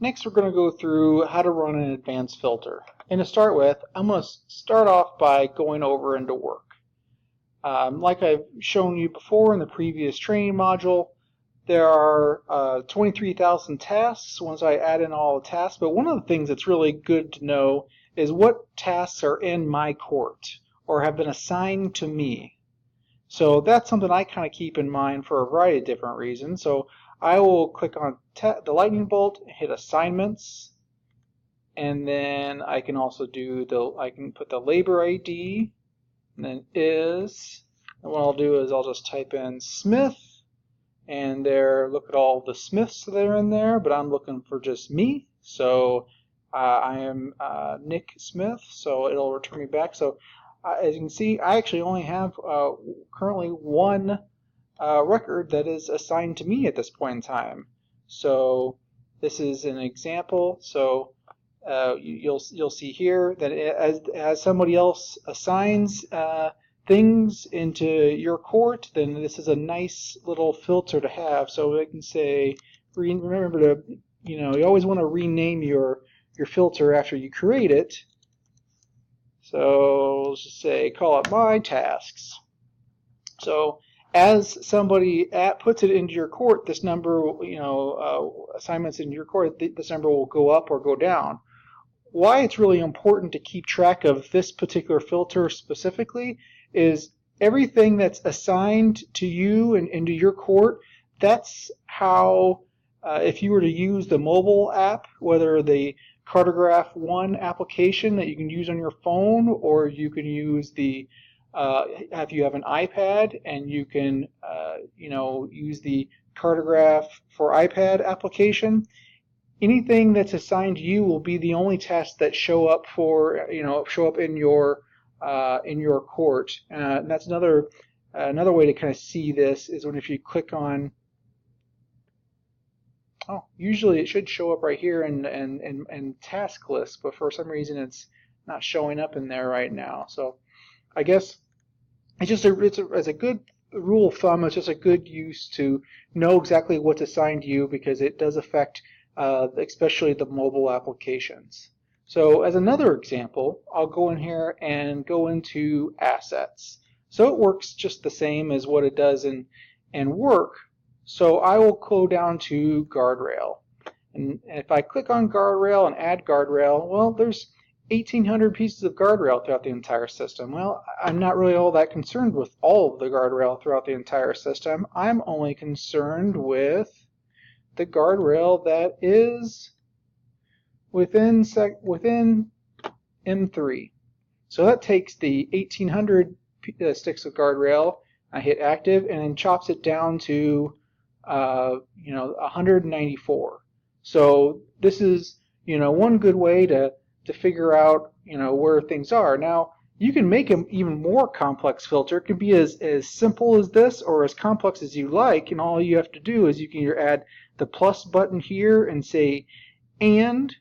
Next, we're going to go through how to run an advanced filter. And to start with, I'm going to start off by going over into work. Like I've shown you before in the previous training module, there are 23,000 tasks once I add in all the tasks. But one of the things that's really good to know is what tasks are in my court or have been assigned to me. So that's something I kind of keep in mind for a variety of different reasons. So I will click on the lightning bolt, hit assignments, and then I can also do I can put the labor ID, and then is, and what I'll do is I'll just type in Smith, and there, look at all the Smiths that are in there, but I'm looking for just me. So I am Nick Smith, so it'll return me back. So as you can see, I actually only have currently one record that is assigned to me at this point in time. So this is an example. So you'll see here that as somebody else assigns things into your court, then this is a nice little filter to have. So I can say, remember to, you always want to rename your filter after you create it. So let's just say, call it my tasks. So as somebody puts it into your court, this number, assignments into your court, this number will go up or go down. Why it's really important to keep track of this particular filter specifically is everything that's assigned to you and into your court, that's how, if you were to use the mobile app, whether the Cartegraph One application that you can use on your phone, or you can use the if you have an iPad and you can use the Cartegraph for iPad application, anything that's assigned to you will be the only tasks that show up in your court. And that's another way to kind of see this is when if you click on, usually it should show up right here in task list, but for some reason it's not showing up in there right now. So I guess it's as a good rule of thumb, it's just a good use to know exactly what's assigned to you, because it does affect especially the mobile applications. So as another example, I'll go in here and go into assets. So it works just the same as what it does in work. So I will go down to guardrail, and if I click on guardrail and add guardrail, well, there's 1,800 pieces of guardrail throughout the entire system. Well, I'm not really all that concerned with all of the guardrail throughout the entire system. I'm only concerned with the guardrail that is within M3. So that takes the 1,800 sticks of guardrail, I hit active, and then chops it down to 194. So this is one good way to figure out where things are. Now you can make an even more complex filter. It can be as simple as this or as complex as you like, and all you have to do is you can either add the plus button here and say and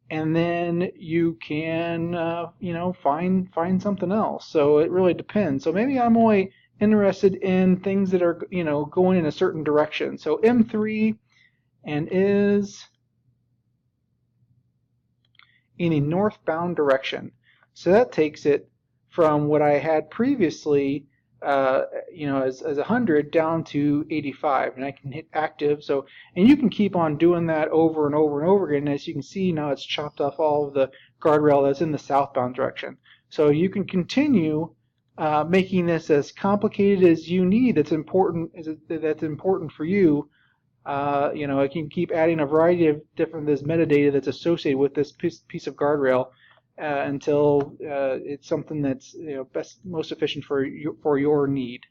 then you can find something else. So it really depends. So maybe I'm only interested in things that are going in a certain direction. So M3 and is in a northbound direction. So that takes it from what I had previously as 100 down to 85, and I can hit active. So, and you can keep on doing that over and over and over again. As you can see, now it's chopped off all of the guardrail that's in the southbound direction. So you can continue making this as complicated as you need. That's important for you. I can keep adding a variety of different metadata that's associated with this piece of guardrail until it's something that's most efficient for your need.